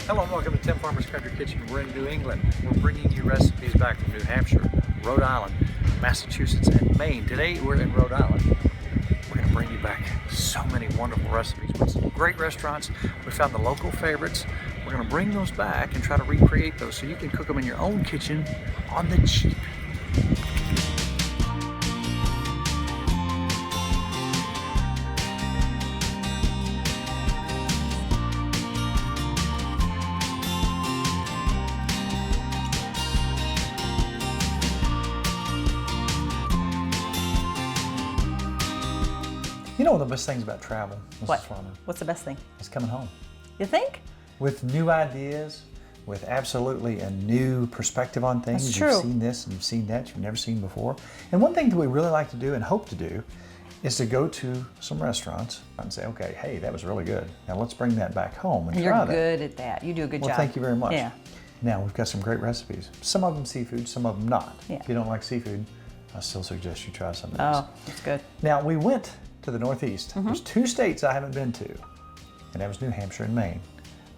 Hello and welcome to Tim Farmer's Country Kitchen. We're in New England. We're bringing you recipes back from New Hampshire, Rhode Island, Massachusetts, and Maine. Today we're in Rhode Island. We're going to bring you back so many wonderful recipes with some great restaurants. We found the local favorites. We're going to bring those back and try to recreate those so you can cook them in your own kitchen on the cheap. You know one of the best things about travel, Mrs. What? Farmer? What's the best thing? It's coming home. You think? With new ideas, with absolutely a new perspective on things. That's You've true. seen this and you've seen that you've never seen before. And one thing that we really like to do and hope to do is to go to some restaurants and say, okay, hey, that was really good. Now let's bring that back home and You're try that. good at that. You do a good Well, job. thank you very much. Yeah. Now we've got some great recipes. Some of them seafood, some of them not. Yeah. If you don't like seafood, I still suggest you try some of these. Oh, that's good. Now, we went to the Northeast. Mm-hmm. There's two states I haven't been to, and that was New Hampshire and Maine.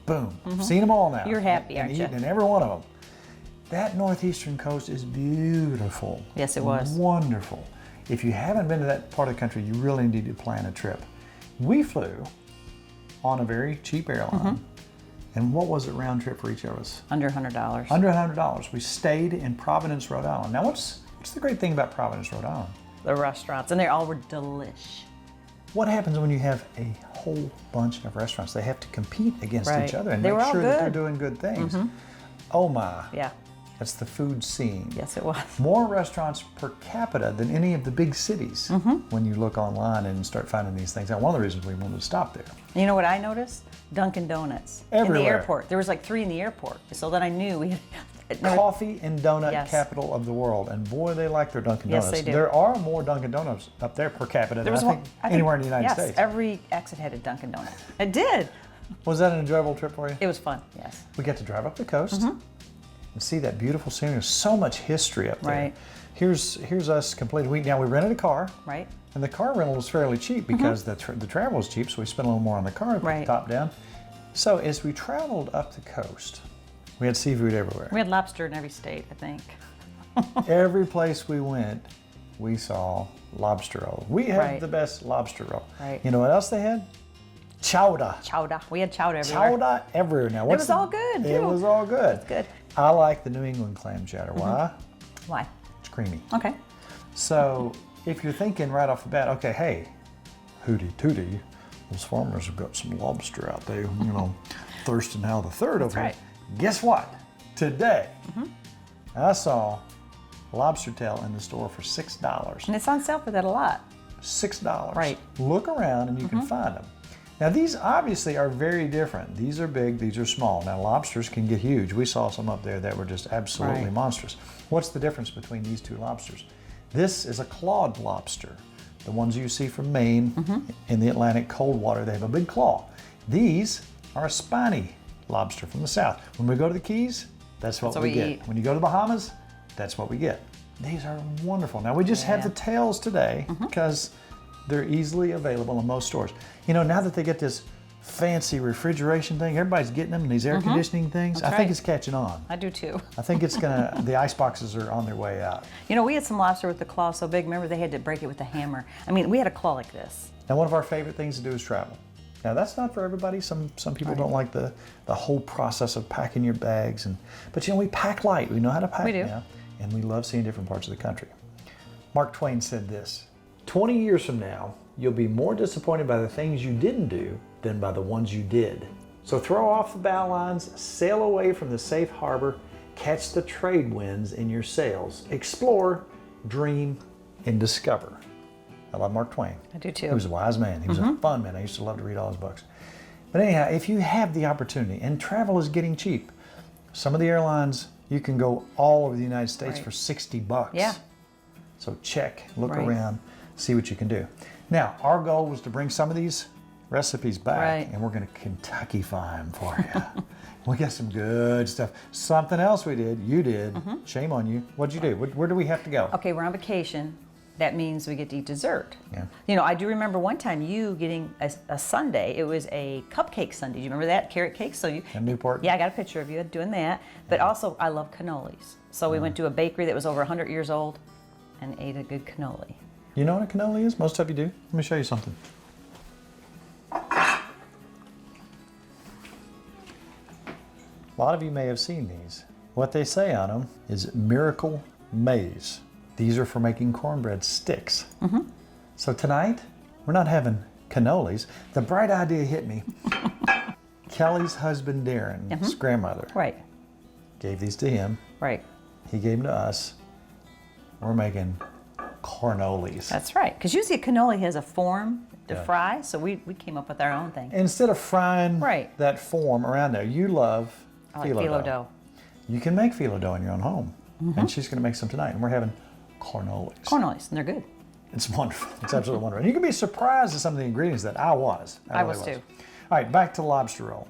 Boom. Seen them all now. Mm-hmm. You're happy, and aren't you? eaten in every one of them. That northeastern coast is beautiful. Yes, it was. Wonderful. If you haven't been to that part of the country, you really need to plan a trip. We flew on a very cheap airline. Mm-hmm. And what was it round trip for each of us? Under $100. Under $100. We stayed in Providence, Rhode Island. Now, what's the great thing about Providence, Rhode Island? The restaurants, and they all were delish. What happens when you have a whole bunch of restaurants? They have to compete against Right. each other and They make were all sure that they're good. doing good things. Oh my, Yeah. that's the food scene. Yes, it was. More restaurants per capita than any of the big cities when you look online and start finding these things. Now, one of the reasons we wanted to stop there. You know what I noticed? Dunkin' Donuts. In Everywhere. the airport. There was like 3 in the airport. So then I knew we had... Coffee and donut Yes. capital of the world, and boy, they like their Dunkin' Yes, Donuts. they do. There are more Dunkin' Donuts up there per capita than I think anywhere in the United yes, States. every exit had a Dunkin' Donut. It did. Was that an enjoyable trip for you? It was fun, yes. We got to drive up the coast and see that beautiful scenery. There's so much history up there. Right. Here's us completely. Now we rented a car, Right? and the car rental was fairly cheap because the travel was cheap, so we spent a little more on the car, put the Right. top down. So as we traveled up the coast, we had seafood everywhere. We had lobster in every state, I think. Every place we went, we saw lobster roll. We had Right. the best lobster roll. Right. You know what else they had? Chowder. Chowder. We had chowder everywhere. Chowder everywhere. Now, what's was all good, It too. was all good. Good. I like the New England clam chowder. Why? Why? It's creamy. Okay. So if you're thinking right off the bat, okay, hey, hooty tooty, those farmers have got some lobster out there, you know, thirsting now the third over right. here. Guess what? Today, I saw lobster tail in the store for $6. And it's on sale for that a lot. $6. Right. Look around and you can find them. Now these obviously are very different. These are big, these are small. Now lobsters can get huge. We saw some up there that were just absolutely Right. monstrous. What's the difference between these two lobsters? This is a clawed lobster. The ones you see from Maine in the Atlantic cold water, they have a big claw. These are a spiny lobster from the south. When we go to the Keys, that's what we get. eat. When you go to the Bahamas, that's what we get. These are wonderful. Now we just have the tails today because they're easily available in most stores. You know, now that they get this fancy refrigeration thing, everybody's getting them in these air conditioning things. That's I think right. it's catching on. I do too. I think it's gonna, the ice boxes are on their way out. You know, we had some lobster with the claw so big, remember they had to break it with a hammer. I mean, we had a claw like this. Now, one of our favorite things to do is travel. Now, that's not for everybody. Some people don't like the whole process of packing your bags. But you know, we pack light. We know how to pack We do. now. And we love seeing different parts of the country. Mark Twain said this, 20 years from now, you'll be more disappointed by the things you didn't do than by the ones you did. So throw off the bow lines, sail away from the safe harbor, catch the trade winds in your sails, explore, dream, and discover. I love Mark Twain. I do He too. was a wise man. He was a fun man. I used to love to read all his books. But anyhow, if you have the opportunity, and travel is getting cheap, some of the airlines, you can go all over the United States Right. for $60. Yeah. So check, look Right. around, see what you can do. Now, our goal was to bring some of these recipes back, Right. and we're going to Kentuckify them for you. We got some good stuff. Something else we did, you did, shame on you. What'd you do? Where do we have to go? Okay, we're on vacation. that means we get to eat dessert. Yeah. You know, I do remember one time you getting a sundae. It was a cupcake sundae. Do you remember that? Carrot cake? So you. In Newport? Yeah, I got a picture of you doing that. But also, I love cannolis. So we went to a bakery that was over 100 years old and ate a good cannoli. You know what a cannoli is? Most of you do. Let me show you something. A lot of you may have seen these. What they say on them is miracle maize. These are for making cornbread sticks. So tonight, we're not having cannolis. The bright idea hit me. Kelly's husband, Darren's grandmother, Right, gave these to him. right. He gave them to us. We're making cornolis. That's right. Because usually a cannoli has a form to Yeah. fry, so we came up with our own thing. Instead of frying Right. that form around there, you love I like phyllo phyllo dough. dough. You can make phyllo dough in your own home. And she's going to make some tonight. And we're having cornolis. Cornolis, and they're good. It's wonderful. It's absolutely wonderful. And you can be surprised at some of the ingredients that I was. I really was too. All right, back to lobster roll.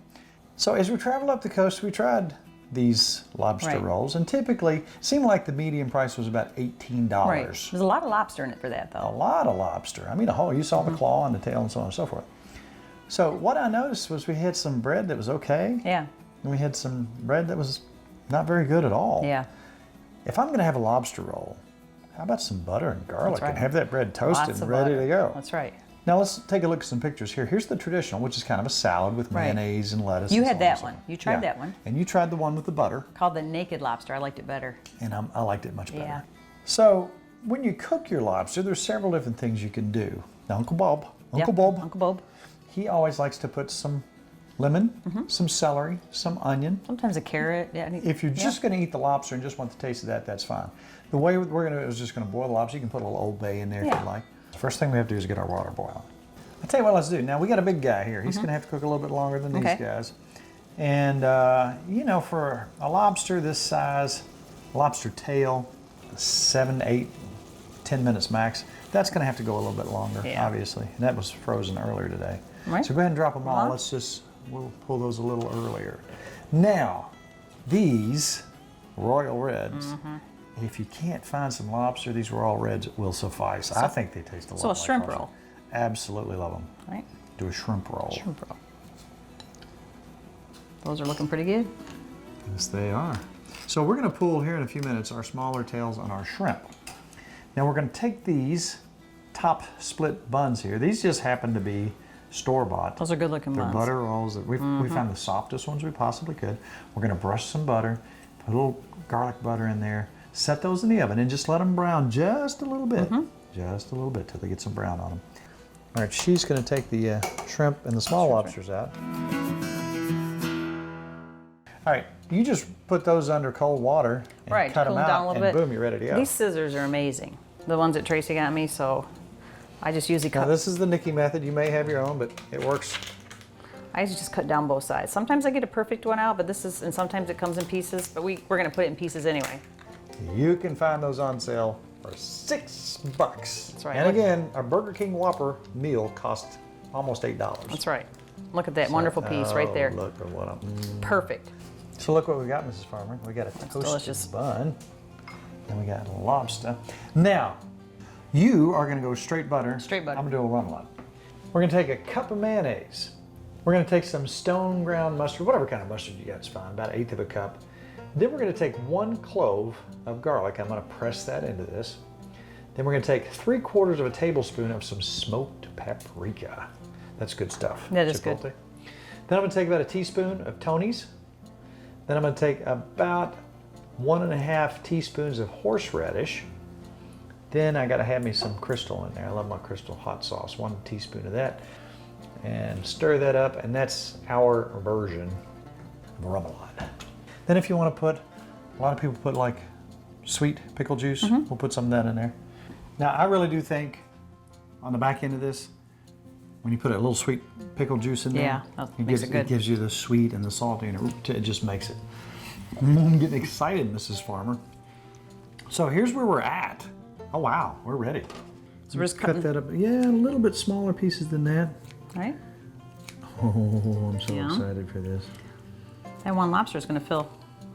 So as we traveled up the coast, we tried these lobster Right. rolls. And typically, it seemed like the median price was about $18. Right. There's a lot of lobster in it for that, A though. lot of lobster. I mean, a whole, you saw the claw and the tail and so on and so forth. So what I noticed was we had some bread that was okay. Yeah, And we had some bread that was not very good at all. yeah. If I'm going to have a lobster roll, how about some butter and garlic right. and have that bread toasted Lots and of ready butter. to go? That's right. Now let's take a look at some pictures here. Here's the traditional, which is kind of a salad with Right. mayonnaise and lettuce. You and had so on that and so one. forth. You tried that one. And you tried the one with the butter, Called the naked lobster. I liked it better. and I liked it much better. Yeah. So when you cook your lobster, there's several different things you can do. Now, Uncle Bob, Yep. Uncle Bob. he always likes to put some lemon, some celery, some onion. Sometimes a carrot. Yeah. If you're just going to eat the lobster and just want the taste of that, that's fine. The way we're going to do is just going to boil the lobster. You can put a little Old Bay in there if Yeah. you like. The first thing we have to do is get our water boiling. I'll tell you what let's do. Now, we got a big guy here. He's going to have to cook a little bit longer than these Okay. guys. And, you know, for a lobster this size, lobster tail, 7, 8, 10 minutes max, that's going to have to go a little bit longer, Yeah. obviously. And that was frozen earlier today. Right. So go ahead and drop them all. Uh-huh. Let's just, we'll pull those a little earlier. Now, these Royal Reds, if you can't find some lobster, these Royal Reds will suffice. I think they taste a lot So a like shrimp lobster. roll. Absolutely love them. Right. Do a shrimp roll. Shrimp roll. Those are looking pretty good. Yes, they are. So we're going to pull here in a few minutes our smaller tails on our shrimp. Now we're going to take these top split buns here. These just happen to be store-bought. Those are good looking They're buns. butter rolls that we found the softest ones we possibly could. We're going to brush some butter, put a little garlic butter in there, set those in the oven, and just let them brown just a little bit. Just a little bit till they get some brown on them. All right, she's going to take the shrimp and the small lobsters out. All right, you just put those under cold water and Right, cut cool them them down a out, little and bit. boom, you're ready to go. These scissors are amazing. The ones that Tracy got me, so I just usually Now cut. this is the Nicki method. You may have your own, but it works. I usually just cut down both sides. Sometimes I get a perfect one out, but this is, and sometimes it comes in pieces, but we're gonna put it in pieces anyway. You can find those on sale for $6. That's right. And again, a Burger King Whopper meal costs almost $8. That's right. Look at that wonderful piece right there. Look at what I'm. Perfect. So look what we got, Mrs. Farmer. We got a toasted delicious. bun, and we got lobster. Now, you are going to go straight butter. Straight butter. I'm going to do a remoulade. We're going to take a cup of mayonnaise. We're going to take some stone ground mustard, whatever kind of mustard you got is fine, about 1/8 of a cup. Then we're going to take 1 clove of garlic. I'm going to press that into this. Then we're going to take 3/4 of a tablespoon of some smoked paprika. That's good stuff. That is good. Chipotle. Then I'm going to take about a teaspoon of Tony's. Then I'm going to take about 1.5 teaspoons of horseradish. Then I got to have me some Crystal in there. I love my Crystal hot sauce. 1 teaspoon of that. And stir that up, and that's our version of remoulade. Then if you want to put, a lot of people put like sweet pickle juice. We'll put some of that in there. Now I really do think on the back end of this, when you put a little sweet pickle juice in there, Yeah, that makes it good. It gives you the sweet and the salty, and it just makes it. I'm getting excited, Mrs. Farmer. So here's where we're at. Oh wow, we're ready. So we're just Cut cutting, that up. Yeah, a little bit smaller pieces than that. right? Oh, I'm so Yeah. excited for this. And one lobster is gonna fill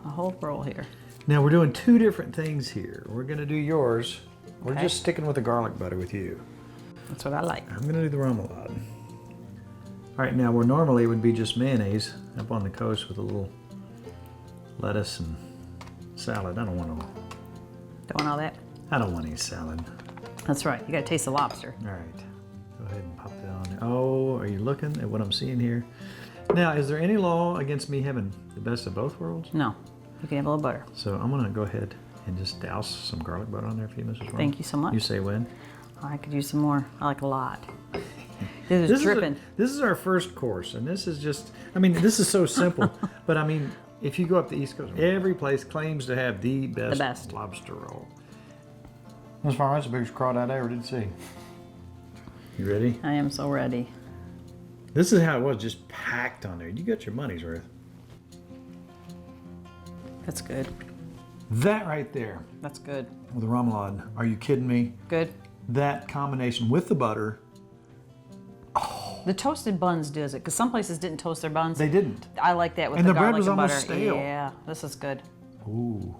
a whole roll here. Now we're doing 2 different things here. We're gonna do yours We're just sticking with the garlic butter with you. That's what I like. I'm gonna do the remoulade. All right, now where normally it would be just mayonnaise up on the coast with a little lettuce and salad. I don't want all that? I don't want any salad. That's right. You gotta taste the lobster. All right, go ahead and pop that on there. Oh, are you looking at what I'm seeing here? Now, is there any law against me having the best of both worlds? No, you can have a little butter. So I'm gonna go ahead and just douse some garlic butter on there for you, Mrs. Ron. Thank you so much. You say when? I could use some more. I like a lot. This is dripping. This is our first course, and this is just, I mean, this is so simple, but I mean, if you go up the East Coast, every place claims to have the best lobster roll. Ms. Farmer, that's the biggest crawdad I ever did see. You ready? I am so ready. This is how it was, just packed on there. You got your money's worth. That's good. That right there That's good. with the remoulade, are you kidding me? Good. That combination with the butter, The toasted buns does it, because some places didn't toast their buns. they didn't. I like that with And the the bread garlic was and butter. almost stale. Yeah, this is good. Ooh,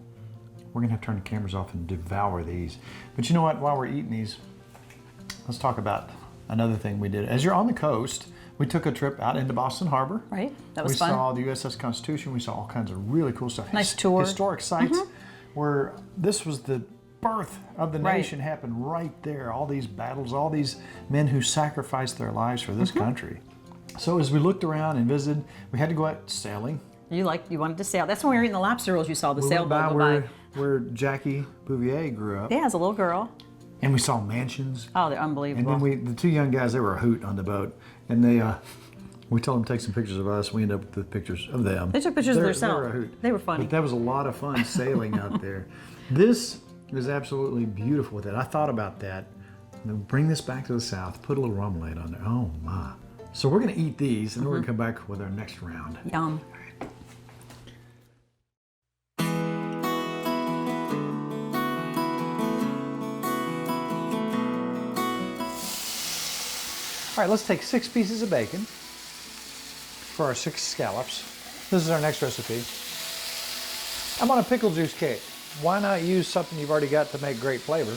we're gonna have to turn the cameras off and devour these. But you know what, while we're eating these, let's talk about another thing we did. As you're on the coast, we took a trip out into Boston Harbor. Right, that was we fun. saw the USS Constitution. We saw all kinds of really cool stuff. Nice tour. Historic sites where this was the birth of the Right. nation happened right there. All these battles, all these men who sacrificed their lives for this country. So as we looked around and visited, we had to go out sailing. You wanted to sail. That's when we were eating the lobster rolls. You saw the We went sailboat by go by. where Jackie Bouvier grew up. Yeah, as a little girl. And we saw mansions. Oh, they're And unbelievable. then the two young guys, they were a hoot on the boat. And we told them to take some pictures of us. We ended up with pictures of them. They took pictures of They themselves. were a hoot. They were funny. But that was a lot of fun sailing out there. This is absolutely beautiful with it. I thought about that. Bring this back to the South, put a little remoulade on there. Oh my. So we're gonna eat these and then we're gonna come back with our next round. Yum. All right, let's take 6 pieces of bacon for our 6 scallops. This is our next recipe. I'm on a pickle juice cake. Why not use something you've already got to make great flavor?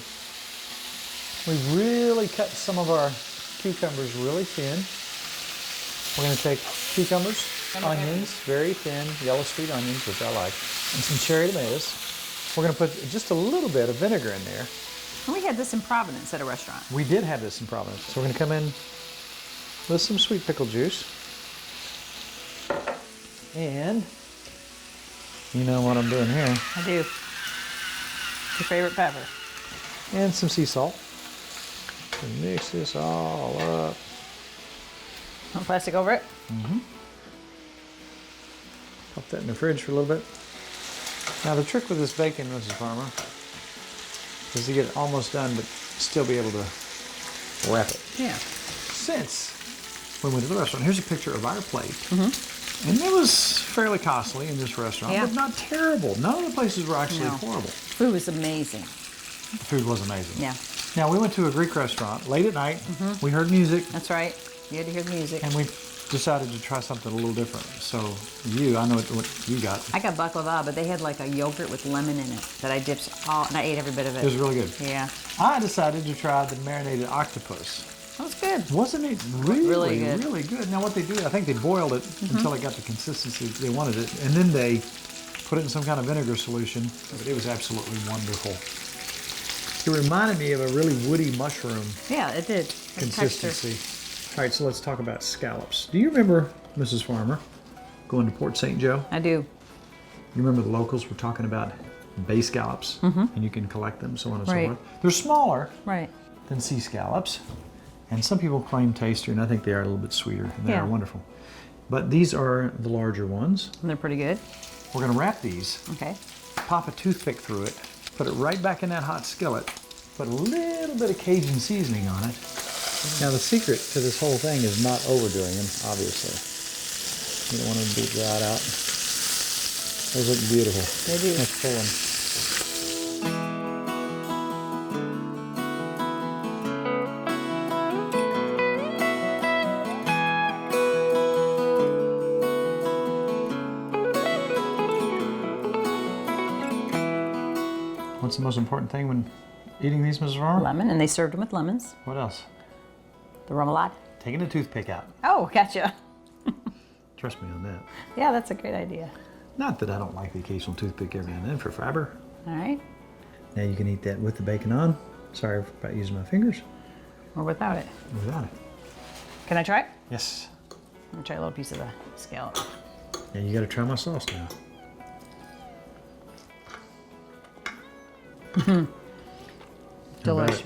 We've really cut some of our cucumbers really thin. We're gonna take cucumbers, onions, very thin, yellow sweet onions, which I like, and some cherry tomatoes. We're gonna put just a little bit of vinegar in there. And we had this in Providence at a restaurant. We did have this in Providence. So we're gonna come in with some sweet pickle juice. And you know what I'm doing here. I do. Your favorite pepper. And some sea salt. And mix this all up. Want plastic over it? Pop that in the fridge for a little bit. Now the trick with this bacon, Mrs. Farmer, is to get it almost done but still be able to wrap it. Yeah. Since when we went to the restaurant, here's a picture of our plate. And it was fairly costly in this restaurant, Yeah. but not terrible. None of the places were actually No. horrible. Food was amazing. The food was amazing. Yeah. Now we went to a Greek restaurant late at night. We heard music, That's right. You had to hear the music. and we decided to try something a little different. So I know what you got. I got baklava, but they had like a yogurt with lemon in it that I dipped all, and I ate every bit of it. It was really good. Yeah. I decided to try the marinated octopus. That was good. Wasn't it really, Really good. really good? Now what they do, I think they boiled it until it got the consistency they wanted it, and then they put it in some kind of vinegar solution. But it was absolutely wonderful. It reminded me of a really woody mushroom Yeah, it did. The consistency. All right, so let's talk about scallops. Do you remember, Mrs. Farmer, going to Port St. Joe? I do. You remember the locals were talking about bay scallops, and you can collect them, so on and so Right. forth. They're smaller Right. than sea scallops, and some people claim tastier, and I think they are a little bit sweeter, and they Yeah. are wonderful. But these are the larger ones. And they're pretty good. We're gonna wrap these, Okay. pop a toothpick through it, put it right back in that hot skillet, put a little bit of Cajun seasoning on it. Now the secret to this whole thing is not overdoing them, obviously. You don't want them to be dried out. Those look beautiful. They do. Let's pull them. What's the most important thing when eating these, Mrs. Farmer? Lemon, and they served them with lemons. What else? The remoulade. Taking a toothpick out. Oh, gotcha. Trust me on that. Yeah, that's a great idea. Not that I don't like the occasional toothpick every now and then for fiber. All right. Now you can eat that with the bacon on. Sorry about using my fingers. Or without it. Without it. Can I try it? Yes. I'm gonna try a little piece of the scallop. Yeah, you gotta try my sauce now. Delicious.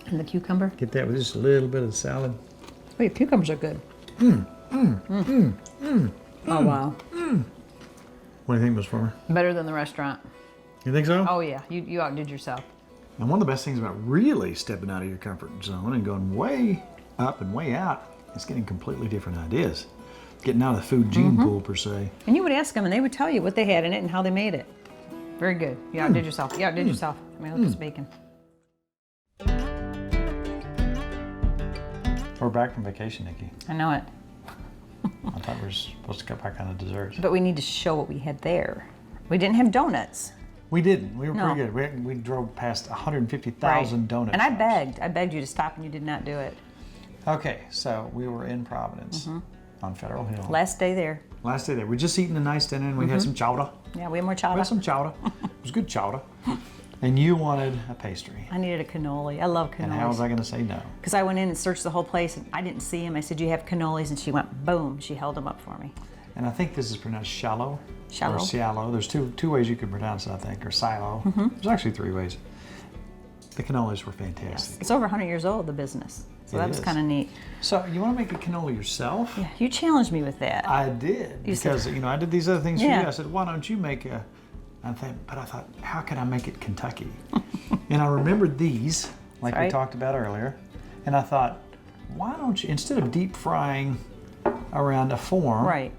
And the cucumber. Get that with just a little bit of the salad. Oh, your cucumbers are good. Oh, wow. What do you think, Ms. Farmer? Better than the restaurant. You think so? Oh, yeah. You outdid yourself. And one of the best things about really stepping out of your comfort zone and going way up and way out is getting completely different ideas. Getting out of the food gene pool, per se. And you would ask them, and they would tell you what they had in it and how they made it. Very good. You outdid yourself. You outdid yourself. I mean, look at this bacon. We're back from vacation, Nikki. I know it. I thought we were supposed to get back on the desserts. But we need to show what we had there. We didn't have donuts. We didn't. We were No. pretty good. We drove past 150,000 donuts. And I begged you to stop, and you did not do it. Okay, so we were in Providence on Federal Hill. Last day there. Last day there. We just eaten a nice dinner and we had some chowder. Yeah, we had more We chowder. had some chowder. It was good chowder. And you wanted a pastry. I needed a cannoli. I love And how was cannolis. I going to say no? Because I went in and searched the whole place, and I didn't see him. I said, "You have cannolis," and she went, boom. She held them up for me. And I think this is pronounced shallow. Shallow. Or sciallo. There's two ways you could pronounce it, I think, or silo. There's actually 3 ways. The cannolis were fantastic. It's over 100 years old, the business. So that was kind of neat. So you want to make a cannoli yourself? Yeah, you challenged me with that. I did. You said- Because, I did these other things for Yeah. you. I said, why don't you make a... I thought, how can I make it Kentucky? And I remembered these, like we Right. talked about earlier. And I thought, why don't you, instead of deep frying around a form, Right.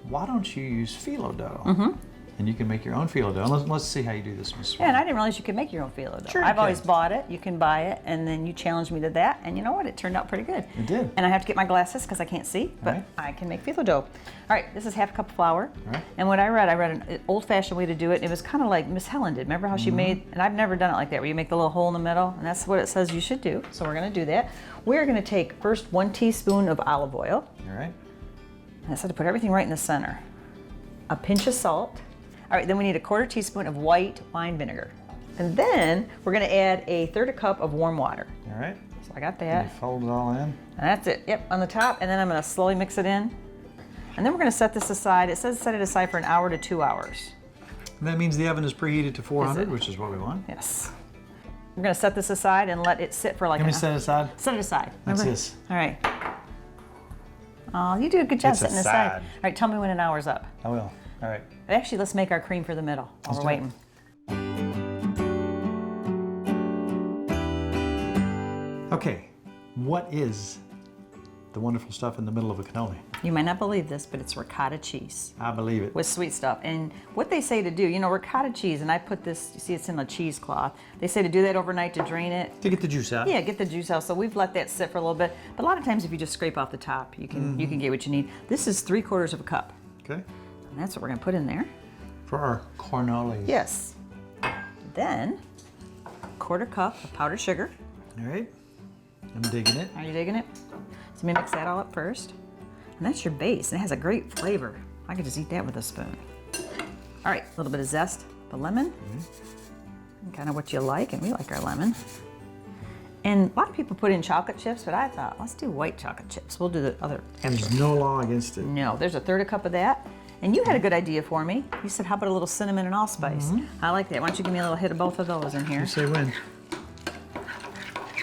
why don't you use phyllo dough? And you can make your own phyllo dough. Let's see how you do this, Miss Yeah, and I didn't realize you could make your own phyllo dough. Sure you I've always can. bought it. You can buy it, and then you challenged me to that, and you know what? It turned out pretty good. It did. And I have to get my glasses because I can't see, but Right. I can make phyllo dough. All right, this is half a cup of flour. Right. And what I read an old-fashioned way to do it. It was kind of like Miss Helen did. Remember how she made? And I've never done it like that, where you make the little hole in the middle, and that's what it says you should do. So we're going to do that. We're going to take first 1 teaspoon of olive oil. All right. And I said to put everything right in the center. A pinch of salt. All right, then we need a 1/4 teaspoon of white wine vinegar. And then we're gonna add a 1/3 cup of warm water. All right. So I got You that. fold it all in. And that's it, yep, on the top. And then I'm gonna slowly mix it in. And then we're gonna set this aside. It says set it aside for 1 hour to 2 hours. And that means the oven is preheated to 400, it? which is what we want. Yes. We're gonna set this aside and let it sit for like Let me an set it aside. Set it aside. That's Remember? this. All right. Oh, you do a good job It's setting aside. aside. All right, tell me when 1 hour's up. I will. All right. Actually, let's make our cream for the middle while we're Let's do waiting. Okay. What is the wonderful stuff in the middle of a cannoli? You might not believe this, but it's ricotta cheese I believe it. with sweet stuff. And what they say to do, ricotta cheese, and I put this, you see it's in a cheesecloth. They say to do that overnight to drain it. To get the juice out. Yeah, get the juice out. So we've let that sit for a little bit. But a lot of times if you just scrape off the top, you can get what you need. This is 3/4 of a cup. Okay. And that's what we're gonna put in there. For our cornolis. Yes. Then, 1/4 cup of powdered sugar. All right. I'm digging it. Are you digging it? So let me mix that all up first. And that's your base. It has a great flavor. I could just eat that with a spoon. All right, a little bit of zest of lemon. Kind of what you like, and we like our lemon. And a lot of people put in chocolate chips, but I thought, let's do white chocolate chips. We'll do the other There's after. no law against it. No, there's a 1/3 cup of that. And you had a good idea for me. You said, how about a little cinnamon and allspice? I like that. Why don't you give me a little hit of both of those in here? You say when.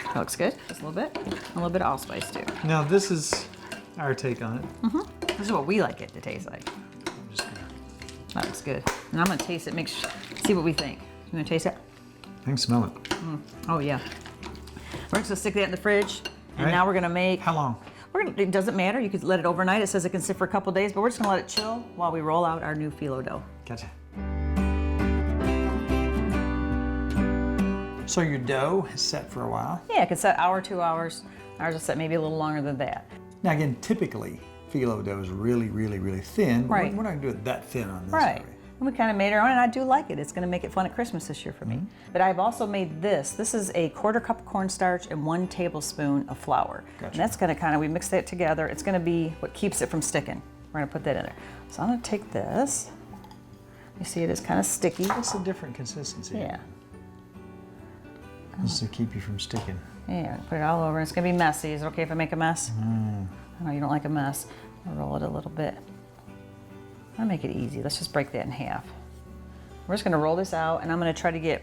That looks good. Just a little bit. A little bit of allspice too. Now this is our take on it. This is what we like it to taste like. I'm just gonna, That looks good. And I'm gonna taste it. See what we think. You gonna taste it? I can smell it. Oh yeah. We're just gonna stick that in the fridge. And Right. now we're gonna make. How long? It doesn't matter. You could let it overnight. It says it can sit for a couple days, but we're just gonna let it chill while we roll out our new phyllo dough. Gotcha. So your dough is set for a while. Yeah, it can set 1 hour, 2 hours. Ours will set maybe a little longer than that. Now again, typically phyllo dough is really, really, really thin. Right. We're not gonna do it that thin on this. Right. are we? And we kind of made our own, and I do like it. It's going to make it fun at Christmas this year for me. But I've also made this. This is a 1/4 cup of cornstarch and 1 tablespoon of flour. Gotcha. And that's going to kind of, we mix that together. It's going to be what keeps it from sticking. We're going to put that in there. So I'm going to take this. You see it is kind of sticky. It's a different consistency. Yeah. Just to keep you from sticking. Yeah, put it all over. It's going to be messy. Is it okay if I make a mess? I know you don't like a mess. I'll roll it a little bit. I'll make it easy. Let's just break that in half. We're just going to roll this out, and I'm going to try to get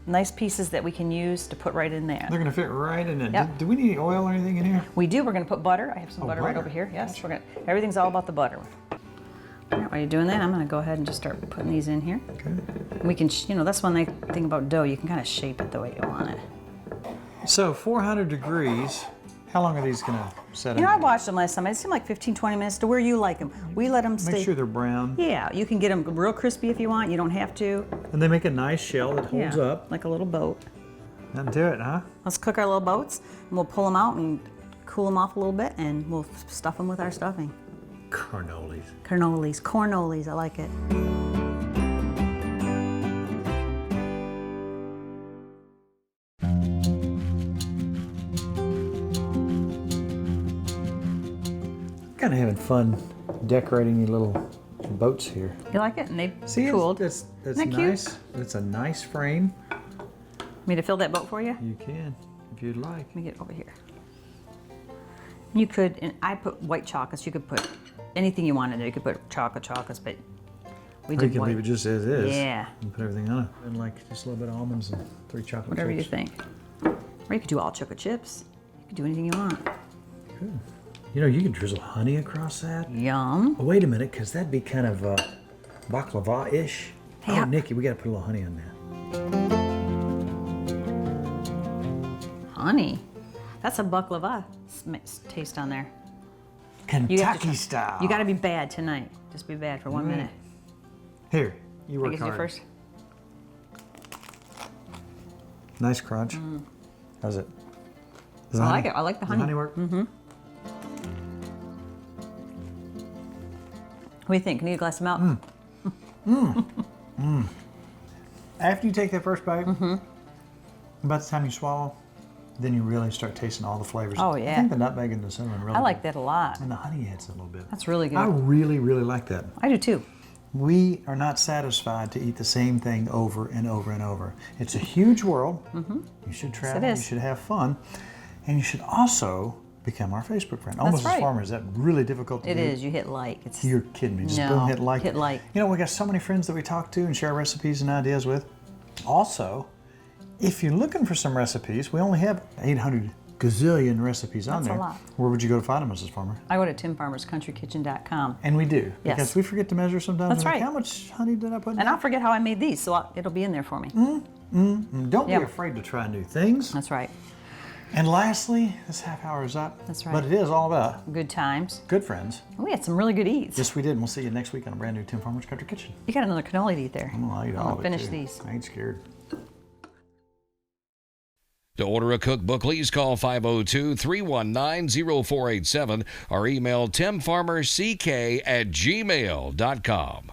nice pieces that we can use to put right in there. They're going to fit right in it. Yep. Do we need any oil or anything in here? We do. We're going to put butter. I have some butter right butter. over here. Yes, we're going to. Everything's all about the butter. All right, while you're doing that, I'm going to go ahead and just start putting these in here. Okay. We can, you know, that's one thing about dough. You can kind of shape it the way you want it. So 400 degrees. How long are these going to set in? You know, I watched them last time. It seemed like 15, 20 minutes to where you like them. We let them stay. Make sure they're brown. Yeah, you can get them real crispy if you want. You don't have to. And they make a nice shell that holds Yeah, up. like a little boat. Nothing to it, huh? Let's cook our little boats, and we'll pull them out and cool them off a little bit, and we'll stuff them with our stuffing. Cornolis. Cornolis, I like it. Kind of having fun decorating your little boats here. You like it? And they See, cooled. that's Isn't that nice. cute? It's a nice frame. Me to fill that boat for you? You can, if you'd like. Let me get it over here. You could, and I put white chocolates. You could put anything you wanted. You could put chocolates, but we Or did you can white. leave it just as is. Yeah. And put everything on it. And like just a little bit of almonds and 3 chocolate Whatever you chips. think. Or you could do all chocolate chips. You could do anything you want. Good. You know, you can drizzle honey across that. Yum. Oh, wait a minute, because that'd be kind of baklava-ish. Hey, Oh, how- Nikki, we got to put a little honey on that. Honey. That's a baklava taste on there. Kentucky style. You got to be bad tonight. Just be bad for 1 minute. Here, you I work guess you hard. first. Nice crunch. How's it? Does I the like it. I like the does honey. honey work? What do you think? Need a glass of milk? After you take that first bite, about the time you swallow, then you really start tasting all the flavors. Oh, I yeah. think the nutmeg and the cinnamon really I like good. that a lot. And the honey adds a little bit. That's really good. I really, really like that. I do too. We are not satisfied to eat the same thing over and over and over. It's a huge world. You should travel, it you is. should have fun, and you should also become our Facebook friend. Almost right. as Farmer, is that really difficult to It do? is. You hit like. It's You're kidding me. Just No, boom, hit like. hit like. You know, we got so many friends that we talk to and share recipes and ideas with. Also, if you're looking for some recipes, we only have 800 gazillion recipes on That's a there. lot. Where would you go to find them, Mrs. Farmer? I go to timfarmerscountrykitchen.com. And we do. Yes. Because we forget to measure sometimes. That's We're like, right. how much honey did I put in And there? I'll forget how I made these, so it'll be in there for me. Don't Yep. be afraid to try new things. That's right. And lastly, this half hour is up. That's right. But it is all about Good times. good friends. We had some really good eats. Yes, we did. And we'll see you next week on a brand new Tim Farmer's Country Kitchen. You got another cannoli to eat there. I'll eat I'm all gonna of it, finish too. these. I ain't scared. To order a cookbook, please call 502-319-0487 or email timfarmerck@gmail.com.